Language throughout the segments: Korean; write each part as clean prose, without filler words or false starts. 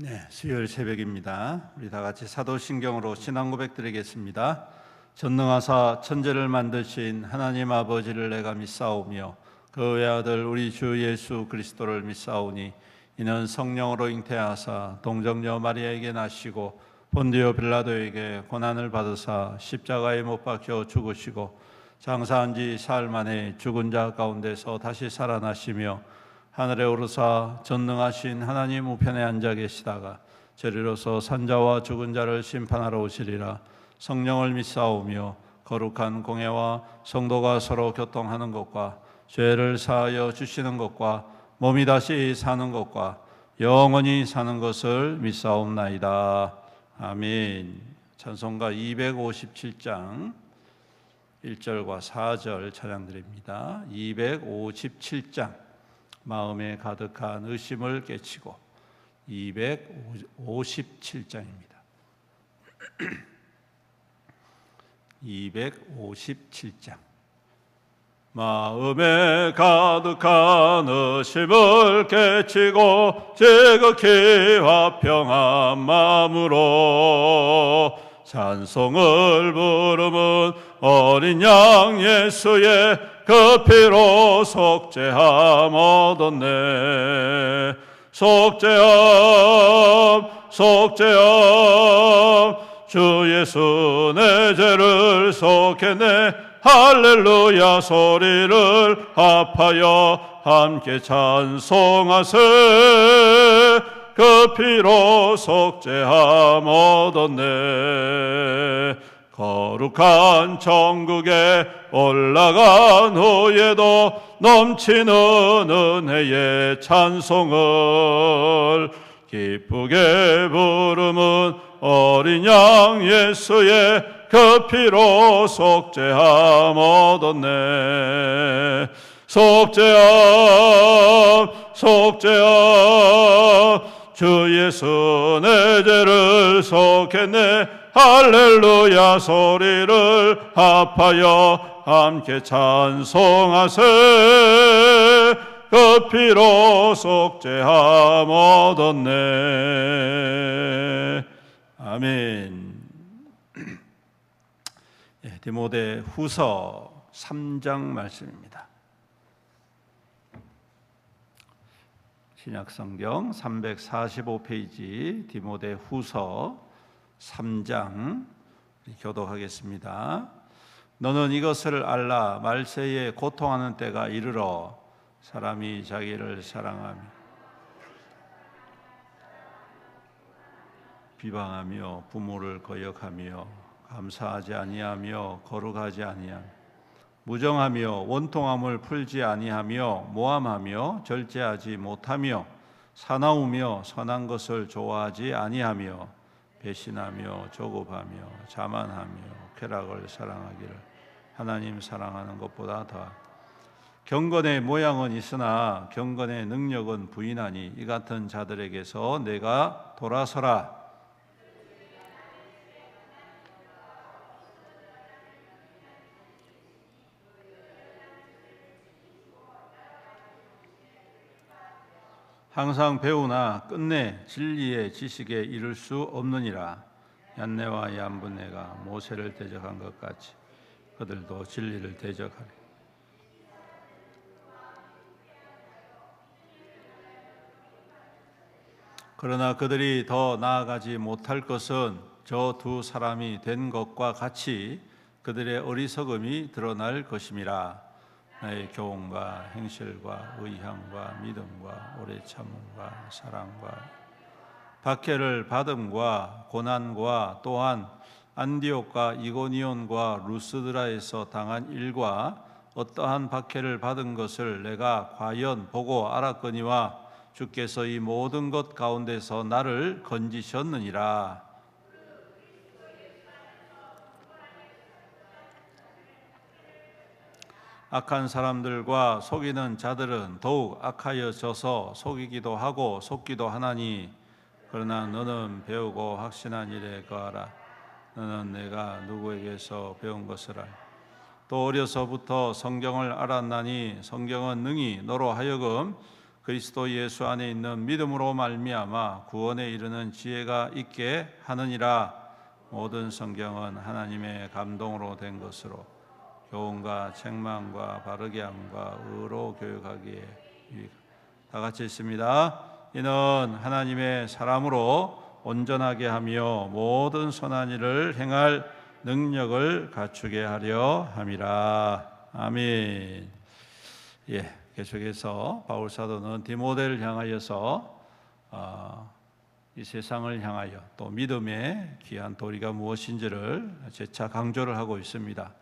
네, 수요일 새벽입니다. 우리 다 같이 사도신경으로 신앙 고백 드리겠습니다. 전능하사 천지를 만드신 하나님 아버지를 내가 믿사오며 그 외아들 우리 주 예수 그리스도를 믿사오니 이는 성령으로 잉태하사 동정녀 마리아에게 나시고 본디오 빌라도에게 고난을 받으사 십자가에 못 박혀 죽으시고 장사한 지 사흘 만에 죽은 자 가운데서 다시 살아나시며 하늘에 오르사 전능하신 하나님 우편에 앉아 계시다가 저리로서 산자와 죽은 자를 심판하러 오시리라. 성령을 믿사오며 거룩한 공예와 성도가 서로 교통하는 것과 죄를 사하여 주시는 것과 몸이 다시 사는 것과 영원히 사는 것을 믿사옵나이다. 아멘. 찬송가 257장 1절과 4절 찬양드립니다. 257장 마음에 가득한 의심을 깨치고 257장입니다. 257장 마음에 가득한 의심을 깨치고 지극히 화평한 마음으로 찬송을 부르면 어린 양 예수의 그 피로 속죄함 얻었네. 속죄함 주 예수 내 죄를 속했네. 할렐루야 소리를 합하여 함께 찬송하세. 그 피로 속죄함 얻었네. 거룩한 천국에 올라간 후에도 넘치는 은혜의 찬송을 기쁘게 부르면 어린 양 예수의 그 피로 속죄함 얻었네. 속죄함 주 예수 내 죄를 속했네. 할렐루야 소리를 합하여 함께 찬송하세. 그 피로 속죄함 얻었네. 아멘. 디모데 후서 3장 말씀입니다. 신약성경 345페이지 디모데 후서 3장 교독하겠습니다. 너는 이것을 알라. 말세에 고통하는 때가 이르러 사람이 자기를 사랑하며 비방하며 부모를 거역하며 감사하지 아니하며 거룩하지 아니하며 무정하며 원통함을 풀지 아니하며 모함하며 절제하지 못하며 사나우며 선한 것을 좋아하지 아니하며 배신하며 조급하며 자만하며 쾌락을 사랑하기를 하나님 사랑하는 것보다 더 경건의 모양은 있으나 경건의 능력은 부인하니 이 같은 자들에게서 내가 돌아서라. 항상 배우나 끝내 진리의 지식에 이를 수 없느니라. 얀네와 얀분네가 모세를 대적한 것 같이 그들도 진리를 대적하리. 그러나 그들이 더 나아가지 못할 것은 저 두 사람이 된 것과 같이 그들의 어리석음이 드러날 것임이라. 나의 교훈과 행실과 의향과 믿음과 오래 참음과 사랑과 박해를 받음과 고난과 또한 안디옥과 이고니온과 루스드라에서 당한 일과 어떠한 박해를 받은 것을 내가 과연 보고 알았거니와 주께서 이 모든 것 가운데서 나를 건지셨느니라. 악한 사람들과 속이는 자들은 더욱 악하여져서 속이기도 하고 속기도 하나니 그러나 너는 배우고 확신한 일에 거하라. 너는 내가 누구에게서 배운 것을 알. 또 어려서부터 성경을 알았나니 성경은 능히 너로 하여금 그리스도 예수 안에 있는 믿음으로 말미암아 구원에 이르는 지혜가 있게 하느니라. 모든 성경은 하나님의 감동으로 된 것으로 교훈과 책망과 바르게 함과 의로 교육하기에 다 같이 있습니다. 이는 하나님의 사람으로 온전하게 하며 모든 선한 일을 행할 능력을 갖추게 하려 함이라. 아멘. 계속해서 바울 사도는 디모데를 향하여서 이 세상을 향하여 또 믿음의 귀한 도리가 무엇인지를 재차 강조를 하고 있습니다.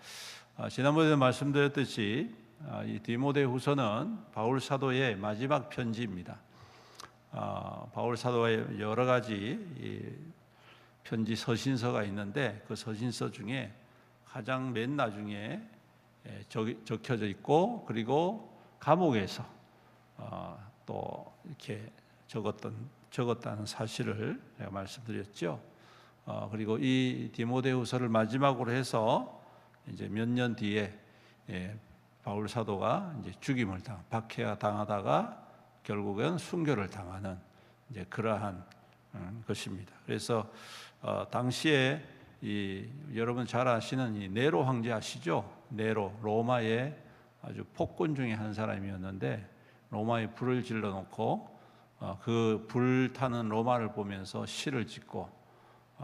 지난번에 말씀드렸듯이 이 디모데후서는 바울 사도의 마지막 편지입니다. 바울 사도의 여러 가지 편지 서신서가 있는데 그 서신서 중에 가장 맨 나중에 적혀져 있고, 그리고 감옥에서 또 이렇게 적었다는 사실을 제가 말씀드렸죠. 그리고 이 디모데후서를 마지막으로 해서 이제 몇 년 뒤에 바울 사도가 이제 죽임을 박해가 당하다가 결국은 순교를 당하는 이제 그러한 것입니다. 그래서 당시에 여러분 잘 아시는 이 네로 황제 아시죠? 네로, 로마의 아주 폭군 중에 한 사람이었는데 로마에 불을 질러 놓고 그 불타는 로마를 보면서 시를 짓고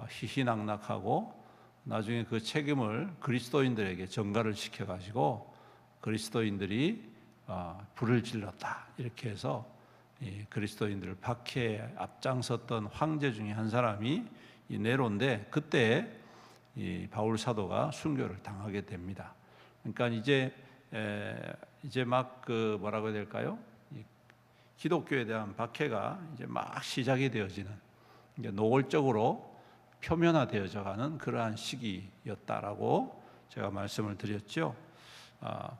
희희낙낙하고 나중에 그 책임을 그리스도인들에게 전가를 시켜가지고 그리스도인들이 불을 질렀다 이렇게 해서 그리스도인들을 박해에 앞장섰던 황제 중에 한 사람이 이 네로인데, 그때 이 바울 사도가 순교를 당하게 됩니다. 그러니까 이제 막 그 뭐라고 해야 될까요? 기독교에 대한 박해가 이제 막 시작이 되어지는, 이제 노골적으로 표면화되어져가는 그러한 시기였다라고 제가 말씀을 드렸죠.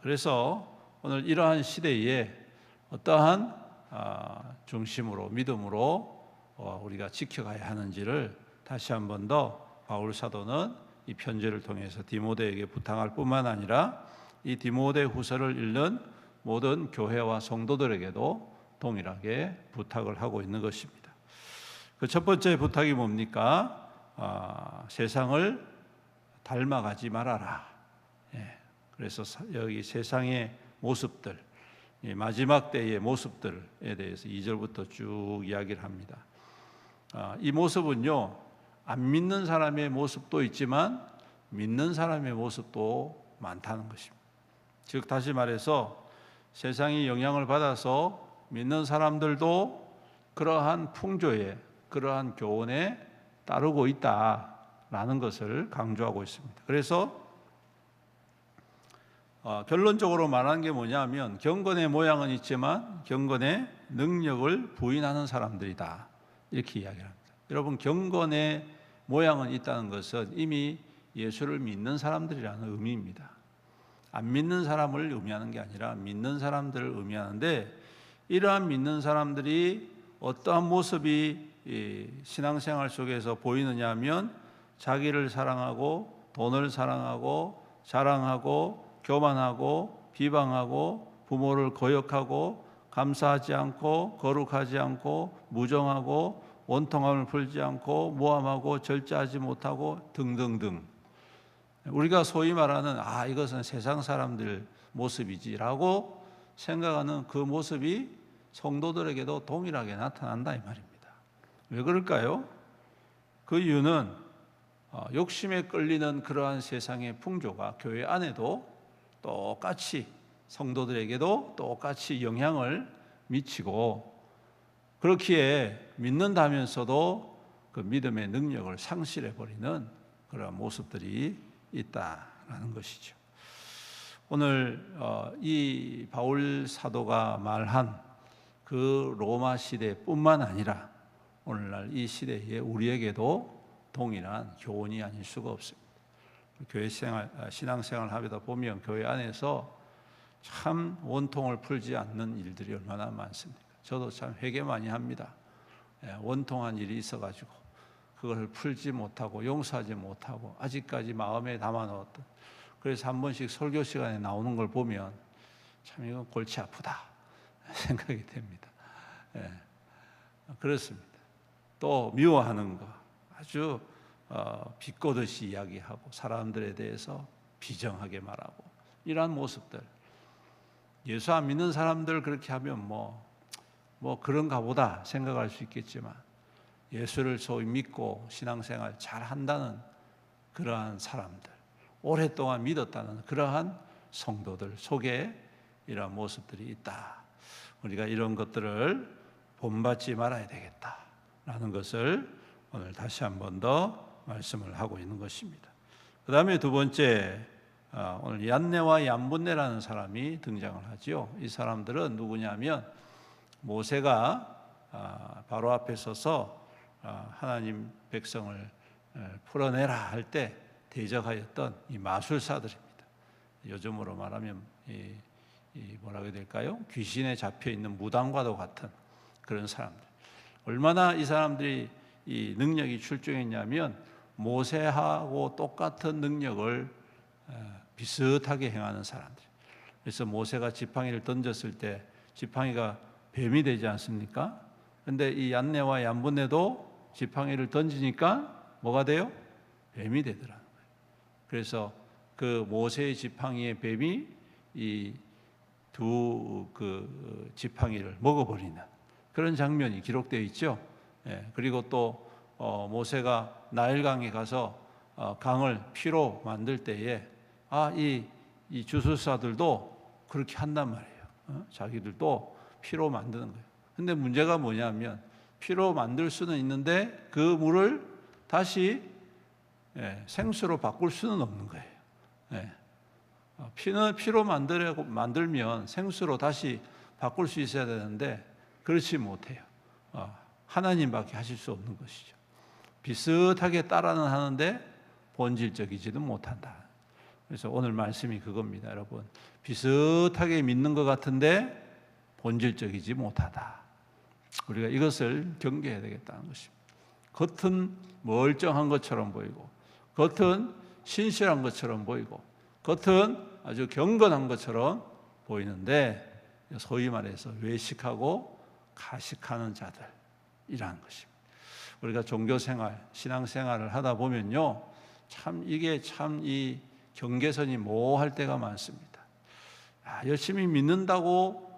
그래서 오늘 이러한 시대에 어떠한 중심으로 믿음으로 우리가 지켜가야 하는지를 다시 한 번 더 바울 사도는 이 편지를 통해서 디모데에게 부탁할 뿐만 아니라 이 디모데 후서를 읽는 모든 교회와 성도들에게도 동일하게 부탁을 하고 있는 것입니다. 그 첫 번째 부탁이 뭡니까? 세상을 닮아가지 말아라. 그래서 여기 세상의 모습들, 마지막 때의 모습들에 대해서 2절부터 쭉 이야기를 합니다. 이 모습은요, 안 믿는 사람의 모습도 있지만 믿는 사람의 모습도 많다는 것입니다. 즉 다시 말해서 세상이 영향을 받아서 믿는 사람들도 그러한 풍조에, 그러한 교훈에 따르고 있다라는 것을 강조하고 있습니다. 그래서 결론적으로 말하는 게 뭐냐면 경건의 모양은 있지만 경건의 능력을 부인하는 사람들이다, 이렇게 이야기를 합니다. 여러분, 경건의 모양은 있다는 것은 이미 예수를 믿는 사람들이라는 의미입니다. 안 믿는 사람을 의미하는 게 아니라 믿는 사람들을 의미하는데, 이러한 믿는 사람들이 어떠한 모습이 신앙생활 속에서 보이느냐 하면 자기를 사랑하고 돈을 사랑하고 자랑하고 교만하고 비방하고 부모를 거역하고 감사하지 않고 거룩하지 않고 무정하고 원통함을 풀지 않고 모함하고 절제하지 못하고 등등등, 우리가 소위 말하는 이것은 세상 사람들 모습이지라고 생각하는 그 모습이 성도들에게도 동일하게 나타난다 이 말입니다. 왜 그럴까요? 그 이유는 욕심에 끌리는 그러한 세상의 풍조가 교회 안에도 똑같이 성도들에게도 똑같이 영향을 미치고, 그렇기에 믿는다면서도 그 믿음의 능력을 상실해버리는 그런 모습들이 있다라는 것이죠. 오늘 이 바울 사도가 말한 그 로마 시대뿐만 아니라 오늘날 이 시대에 우리에게도 동일한 교훈이 아닐 수가 없습니다. 교회 생활, 신앙생활 하다 보면 교회 안에서 참 원통을 풀지 않는 일들이 얼마나 많습니까? 저도 참 회개 많이 합니다. 원통한 일이 있어가지고 그걸 풀지 못하고 용서하지 못하고 아직까지 마음에 담아놓았던, 그래서 한 번씩 설교 시간에 나오는 걸 보면 참 이건 골치 아프다 생각이 됩니다. 예, 그렇습니다. 또 미워하는 거 아주 비꼬듯이 이야기하고 사람들에 대해서 비정하게 말하고 이러한 모습들, 예수 안 믿는 사람들 그렇게 하면 뭐 그런가 보다 생각할 수 있겠지만 예수를 소위 믿고 신앙생활 잘 한다는 그러한 사람들, 오랫동안 믿었다는 그러한 성도들 속에 이러한 모습들이 있다. 우리가 이런 것들을 본받지 말아야 되겠다라는 것을 오늘 다시 한 번 더 말씀을 하고 있는 것입니다. 그 다음에 두 번째, 오늘 얀네와 얀분네라는 사람이 등장을 하죠. 이 사람들은 누구냐면 모세가 바로 앞에 서서 하나님 백성을 풀어내라 할 때 대적하였던 이 마술사들입니다. 요즘으로 말하면 뭐라고 해야 될까요? 귀신에 잡혀 있는 무당과도 같은 그런 사람들. 얼마나 이 사람들이 이 능력이 출중했냐면 모세하고 똑같은 능력을 비슷하게 행하는 사람들. 그래서 모세가 지팡이를 던졌을 때 지팡이가 뱀이 되지 않습니까? 그런데 이 얀네와 얀분네도 지팡이를 던지니까 뭐가 돼요? 뱀이 되더라는 거예요. 그래서 그 모세의 지팡이의 뱀이 이 두 지팡이를 먹어버리는 그런 장면이 기록되어 있죠. 그리고 또 모세가 나일강에 가서 강을 피로 만들 때에 이 주술사들도 그렇게 한단 말이에요. 자기들도 피로 만드는 거예요. 근데 문제가 뭐냐면 피로 만들 수는 있는데 그 물을 다시 생수로 바꿀 수는 없는 거예요. 피로 만들면 생수로 다시 바꿀 수 있어야 되는데 그렇지 못해요. 하나님밖에 하실 수 없는 것이죠. 비슷하게 따라는 하는데 본질적이지도 못한다. 그래서 오늘 말씀이 그겁니다, 여러분. 비슷하게 믿는 것 같은데 본질적이지 못하다. 우리가 이것을 경계해야 되겠다는 것입니다. 겉은 멀쩡한 것처럼 보이고, 겉은 신실한 것처럼 보이고, 겉은 아주 경건한 것처럼 보이는데 소위 말해서 외식하고 가식하는 자들이라는 것입니다. 우리가 종교생활, 신앙생활을 하다 보면요, 이게 이 경계선이 모호할 때가 많습니다. 열심히 믿는다고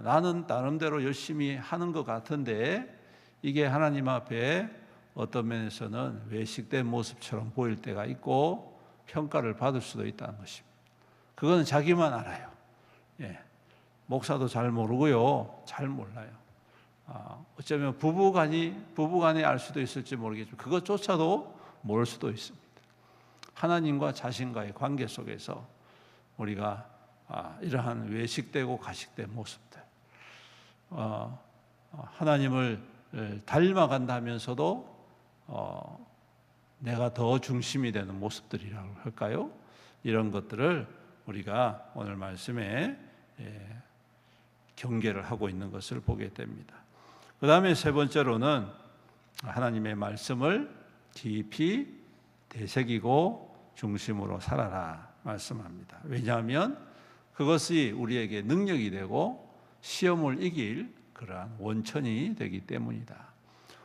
나는 나름대로 열심히 하는 것 같은데 이게 하나님 앞에 어떤 면에서는 외식된 모습처럼 보일 때가 있고 평가를 받을 수도 있다는 것입니다. 그건 자기만 알아요. 목사도 잘 모르고요, 잘 몰라요. 어쩌면 부부간에 알 수도 있을지 모르겠지만 그것조차도 모를 수도 있습니다. 하나님과 자신과의 관계 속에서 우리가 이러한 외식되고 가식된 모습들, 하나님을 닮아간다 하면서도 내가 더 중심이 되는 모습들이라고 할까요? 이런 것들을 우리가 오늘 말씀에 경계를 하고 있는 것을 보게 됩니다. 그 다음에 세 번째로는 하나님의 말씀을 깊이 되새기고 중심으로 살아라 말씀합니다. 왜냐하면 그것이 우리에게 능력이 되고 시험을 이길 그러한 원천이 되기 때문이다.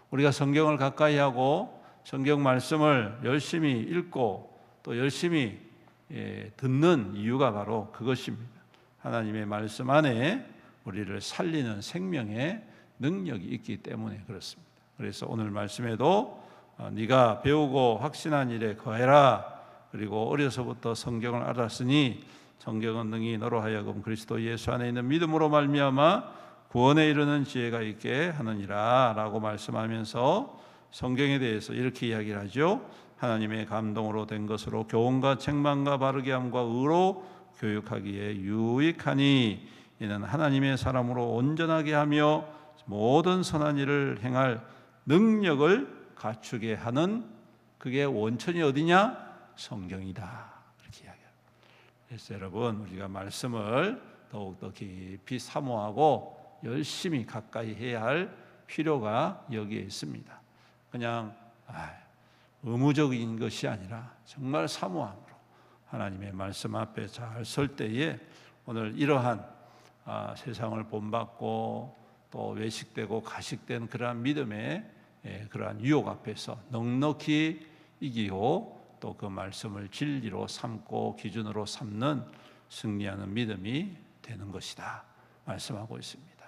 우리가 성경을 가까이 하고 성경 말씀을 열심히 읽고 또 열심히 듣는 이유가 바로 그것입니다. 하나님의 말씀 안에 우리를 살리는 생명의 능력이 있기 때문에 그렇습니다. 그래서 오늘 말씀에도 네가 배우고 확신한 일에 거해라. 그리고 어려서부터 성경을 알았으니 성경은 능히 너로 하여금 그리스도 예수 안에 있는 믿음으로 말미암아 구원에 이르는 지혜가 있게 하느니라 라고 말씀하면서 성경에 대해서 이렇게 이야기를 하죠. 하나님의 감동으로 된 것으로 교훈과 책망과 바르게 함과 의로 교육하기에 유익하니 이는 하나님의 사람으로 온전하게 하며 모든 선한 일을 행할 능력을 갖추게 하는 그게 원천이 어디냐? 성경이다. 이렇게 이야기합니다. 그래서 여러분 우리가 말씀을 더욱더 깊이 사모하고 열심히 가까이 해야 할 필요가 여기에 있습니다. 그냥 의무적인 것이 아니라 정말 사모함으로 하나님의 말씀 앞에 잘 설 때에 오늘 이러한 세상을 본받고 또 외식되고 가식된 그러한 믿음의 그러한 유혹 앞에서 넉넉히 이기고 또 그 말씀을 진리로 삼고 기준으로 삼는 승리하는 믿음이 되는 것이다 말씀하고 있습니다.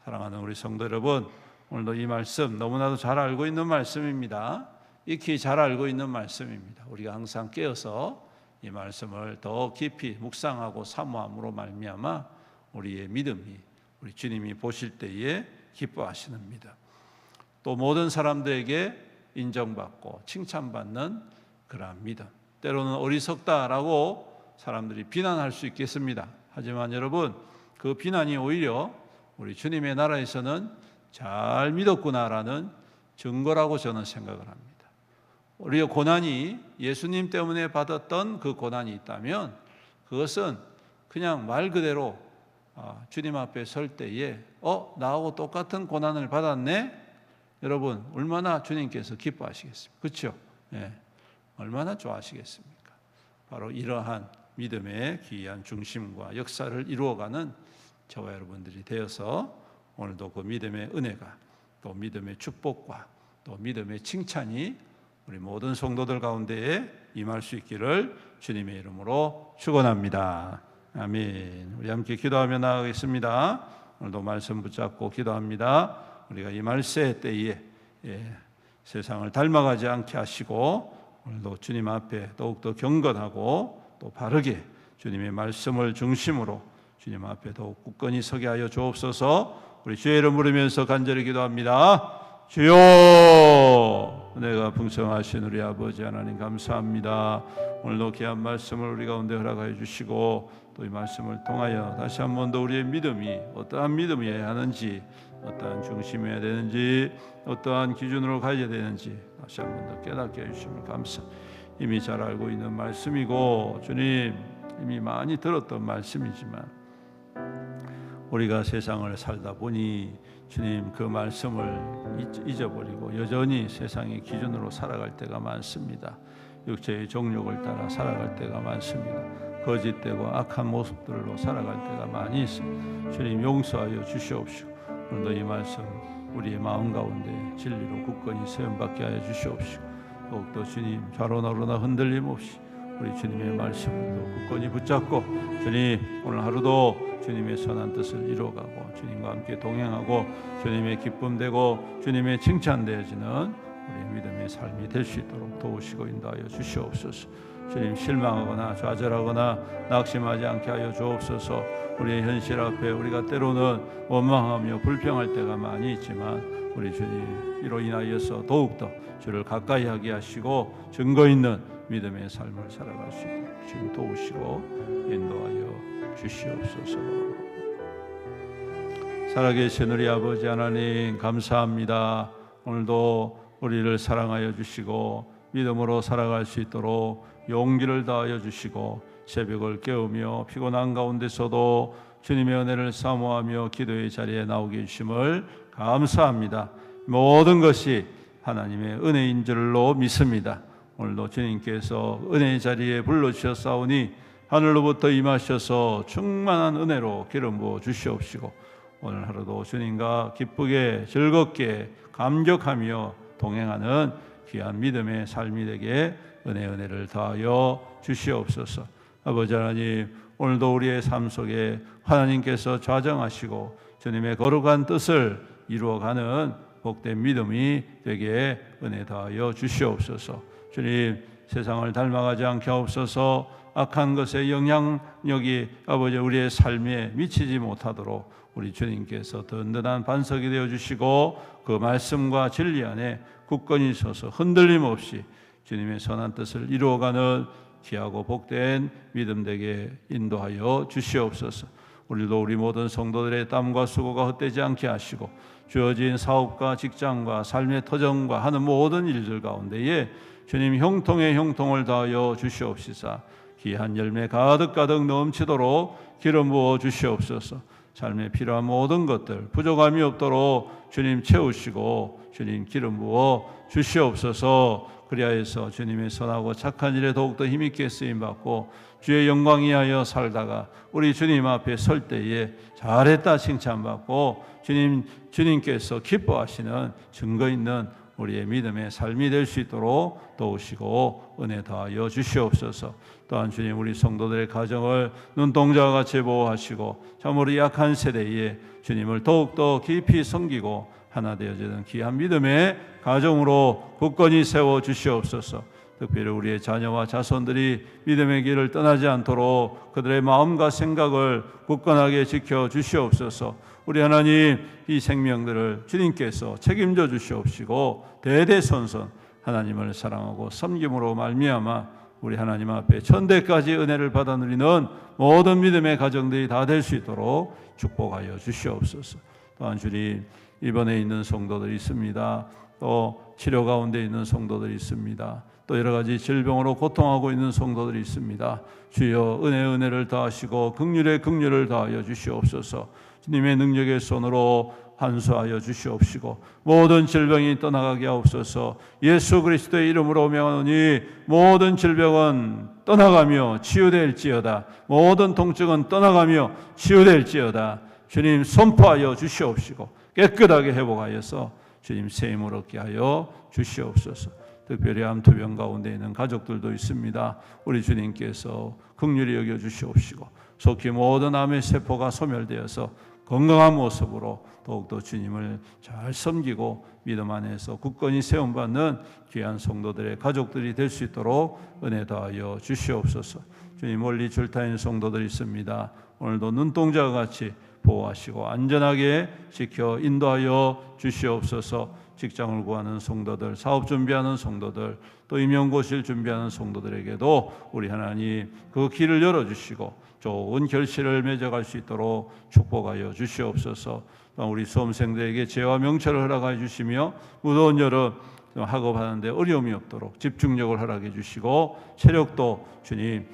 사랑하는 우리 성도 여러분, 오늘도 이 말씀 너무나도 잘 알고 있는 말씀입니다. 익히 잘 알고 있는 말씀입니다. 우리가 항상 깨어서 이 말씀을 더 깊이 묵상하고 사모함으로 말미암아 우리의 믿음이 우리 주님이 보실 때에 기뻐하시는 믿음, 또 모든 사람들에게 인정받고 칭찬받는 그러한 믿음. 때로는 어리석다라고 사람들이 비난할 수 있겠습니다. 하지만 여러분, 그 비난이 오히려 우리 주님의 나라에서는 잘 믿었구나라는 증거라고 저는 생각을 합니다. 우리의 고난이 예수님 때문에 받았던 그 고난이 있다면 그것은 그냥 말 그대로 주님 앞에 설 때에 나하고 똑같은 고난을 받았네? 여러분, 얼마나 주님께서 기뻐하시겠습니까? 그렇죠? 네. 얼마나 좋아하시겠습니까? 바로 이러한 믿음의 귀한 중심과 역사를 이루어가는 저와 여러분들이 되어서 오늘도 그 믿음의 은혜가, 또 믿음의 축복과 또 믿음의 칭찬이 우리 모든 성도들 가운데에 임할 수 있기를 주님의 이름으로 축원합니다. 아멘. 우리 함께 기도하며 나아가겠습니다. 오늘도 말씀 붙잡고 기도합니다. 우리가 이 말세 때에 세상을 닮아가지 않게 하시고 오늘도 주님 앞에 더욱더 경건하고 또 바르게 주님의 말씀을 중심으로 주님 앞에 더욱 굳건히 서게 하여 주옵소서. 우리 주의 이름 부르면서 간절히 기도합니다. 주여, 은혜가 풍성하신 우리 아버지 하나님 감사합니다. 오늘도 귀한 말씀을 우리 가운데 허락하여 주시고 또 이 말씀을 통하여 다시 한 번 더 우리의 믿음이 어떠한 믿음이어야 하는지, 어떠한 중심이어야 되는지, 어떠한 기준으로 가야 되는지 다시 한 번 더 깨닫게 해주시면 감사합니다. 이미 잘 알고 있는 말씀이고 주님 이미 많이 들었던 말씀이지만 우리가 세상을 살다 보니 주님 그 말씀을 잊어버리고 여전히 세상의 기준으로 살아갈 때가 많습니다. 육체의 정욕을 따라 살아갈 때가 많습니다. 거짓되고 악한 모습들로 살아갈 때가 많이 있습니다. 주님 용서하여 주시옵시고 오늘도 이 말씀 우리의 마음 가운데 진리로 굳건히 세움받게 하여 주시옵시고 더욱더 주님 좌로나로나 흔들림 없이 우리 주님의 말씀을 굳건히 붙잡고 주님 오늘 하루도 주님의 선한 뜻을 이루어가고 주님과 함께 동행하고 주님의 기쁨 되고 주님의 칭찬되어지는 우리 믿음의 삶이 될 수 있도록 도우시고 인도하여 주시옵소서. 주님 실망하거나 좌절하거나 낙심하지 않게 하여 주옵소서. 우리의 현실 앞에 우리가 때로는 원망하며 불평할 때가 많이 있지만 우리 주님 이로 인하여서 더욱더 주를 가까이 하게 하시고 증거 있는 믿음의 삶을 살아갈 수 있도록 주님 도우시고 인도하여 주시옵소서. 살아계신 우리 아버지 하나님 감사합니다. 오늘도 우리를 사랑하여 주시고 믿음으로 살아갈 수 있도록 용기를 다하여 주시고 새벽을 깨우며 피곤한 가운데서도 주님의 은혜를 사모하며 기도의 자리에 나오게 해주심을 감사합니다. 모든 것이 하나님의 은혜인 줄로 믿습니다. 오늘도 주님께서 은혜의 자리에 불러주셨사오니 하늘로부터 임하셔서 충만한 은혜로 기름 부어 주시옵시고 오늘 하루도 주님과 기쁘게 즐겁게 감격하며 동행하는 귀한 믿음의 삶이 되게 은혜를 더하여 주시옵소서. 아버지 하나님 오늘도 우리의 삶 속에 하나님께서 좌정하시고 주님의 거룩한 뜻을 이루어가는 복된 믿음이 되게 은혜 더하여 주시옵소서. 주님 세상을 닮아가지 않게 하옵소서. 악한 것의 영향력이 아버지 우리의 삶에 미치지 못하도록 우리 주님께서 든든한 반석이 되어주시고 그 말씀과 진리 안에 굳건히 서서 흔들림 없이 주님의 선한 뜻을 이루어가는 귀하고 복된 믿음 되게 인도하여 주시옵소서. 우리도 우리 모든 성도들의 땀과 수고가 헛되지 않게 하시고 주어진 사업과 직장과 삶의 터전과 하는 모든 일들 가운데에 주님 형통의 형통을 다하여 주시옵시사 귀한 열매 가득가득 넘치도록 기름 부어 주시옵소서. 삶에 필요한 모든 것들 부족함이 없도록 주님 채우시고 주님 기름 부어 주시옵소서. 그리하여서 주님의 선하고 착한 일에 더욱더 힘있게 쓰임받고 주의 영광 위하여 살다가 우리 주님 앞에 설 때에 잘했다 칭찬받고 주님께서 기뻐하시는 증거 있는 우리의 믿음의 삶이 될 수 있도록 도우시고 은혜 더하여 주시옵소서. 또한 주님 우리 성도들의 가정을 눈동자와 같이 보호하시고 참으로 약한 세대에 주님을 더욱더 깊이 섬기고 하나 되어지는 귀한 믿음의 가정으로 굳건히 세워 주시옵소서. 특별히 우리의 자녀와 자손들이 믿음의 길을 떠나지 않도록 그들의 마음과 생각을 굳건하게 지켜 주시옵소서. 우리 하나님 이 생명들을 주님께서 책임져 주시옵시고 대대손손 하나님을 사랑하고 섬김으로 말미암아 우리 하나님 앞에 천대까지 은혜를 받아 누리는 모든 믿음의 가정들이 다 될 수 있도록 축복하여 주시옵소서. 또한 주님 입원해 있는 성도들이 있습니다. 또 치료 가운데 있는 성도들이 있습니다. 또 여러 가지 질병으로 고통하고 있는 성도들이 있습니다. 주여 은혜를 더하시고 긍휼을 더하여 주시옵소서. 주님의 능력의 손으로 환수하여 주시옵시고 모든 질병이 떠나가게 하옵소서. 예수 그리스도의 이름으로 명하노니 모든 질병은 떠나가며 치유될지어다. 모든 통증은 떠나가며 치유될지어다. 주님 선포하여 주시옵시고 깨끗하게 회복하여서 주님 새 힘을 얻게 하여 주시옵소서. 특별히 암투병 가운데 있는 가족들도 있습니다. 우리 주님께서 긍휼히 여겨 주시옵시고 속히 모든 암의 세포가 소멸되어서 건강한 모습으로 더욱더 주님을 잘 섬기고 믿음 안에서 굳건히 세움받는 귀한 성도들의 가족들이 될 수 있도록 은혜 더하여 주시옵소서. 주님 멀리 출타인 성도들이 있습니다. 오늘도 눈동자와 같이 보호하시고 안전하게 지켜 인도하여 주시옵소서. 직장을 구하는 성도들, 사업 준비하는 성도들, 또 임용고시를 준비하는 성도들에게도 우리 하나님 그 길을 열어주시고 좋은 결실을 맺어갈 수 있도록 축복하여 주시옵소서. 우리 수험생들에게 재화 명철을 허락하여 주시며 무더운 여름 학업하는데 어려움이 없도록 집중력을 허락해 주시고 체력도 주님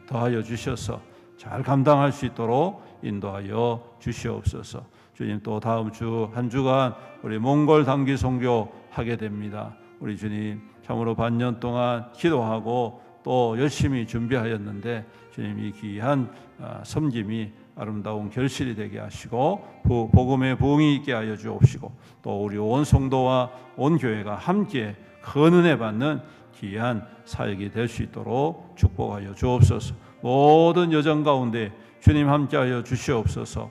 더하여 주셔서 잘 감당할 수 있도록 인도하여 주시옵소서. 주님 또 다음 주 한 주간 우리 몽골 단기 선교 하게 됩니다. 우리 주님 참으로 반년 동안 기도하고 또 열심히 준비하였는데 주님 이 귀한 섬김이 아름다운 결실이 되게 하시고 복음의 부흥이 있게 하여 주옵시고 또 우리 온 성도와 온 교회가 함께 큰 은혜 받는 귀한 사역이 될 수 있도록 축복하여 주옵소서. 모든 여정 가운데 주님 함께하여 주시옵소서.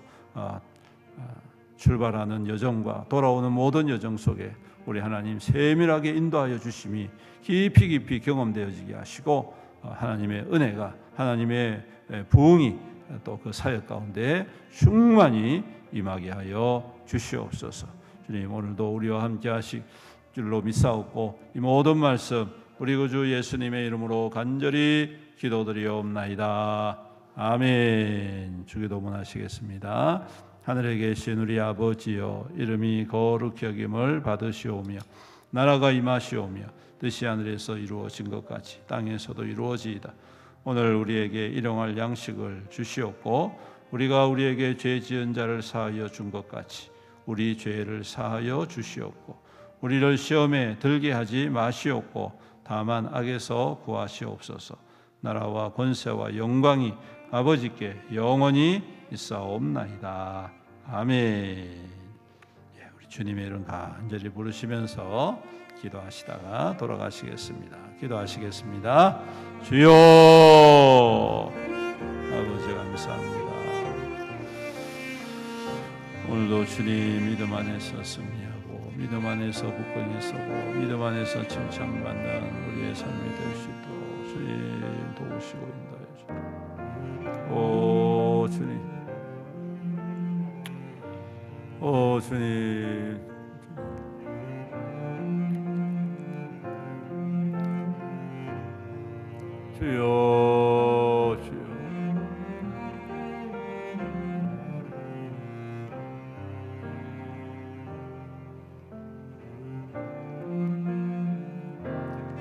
출발하는 여정과 돌아오는 모든 여정 속에 우리 하나님 세밀하게 인도하여 주심이 깊이 경험되어지게 하시고 하나님의 은혜가 하나님의 부흥이 또 그 사역 가운데 충만히 임하게 하여 주시옵소서. 주님 오늘도 우리와 함께 하실 줄로 믿사옵고 이 모든 말씀 우리 구주 예수님의 이름으로 간절히 기도드리옵나이다. 아멘. 주기도문 하시겠습니다. 하늘에 계신 우리 아버지여 이름이 거룩히 여김을 받으시오며 나라가 임하시오며 뜻이 하늘에서 이루어진 것 같이 땅에서도 이루어지이다. 오늘 우리에게 일용할 양식을 주시옵고 우리가 우리에게 죄 지은 자를 사하여 준 것 같이 우리 죄를 사하여 주시옵고 우리를 시험에 들게 하지 마시옵고 다만 악에서 구하시옵소서. 나라와 권세와 영광이 아버지께 영원히 있사옵나이다. 아멘. 우리 주님의 이름 간절히 부르시면서 기도하시다가 돌아가시겠습니다. 기도하시겠습니다. 주여 아버지 감사합니다. 오늘도 주님 믿음 안에서 승리하고 믿음 안에서 굳건히 서고 믿음 안에서 칭찬받는 우리의 삶이 될 수 있도록 주님 도우시고 인도해 주옵소서. 오 주님, 오 주님, 주여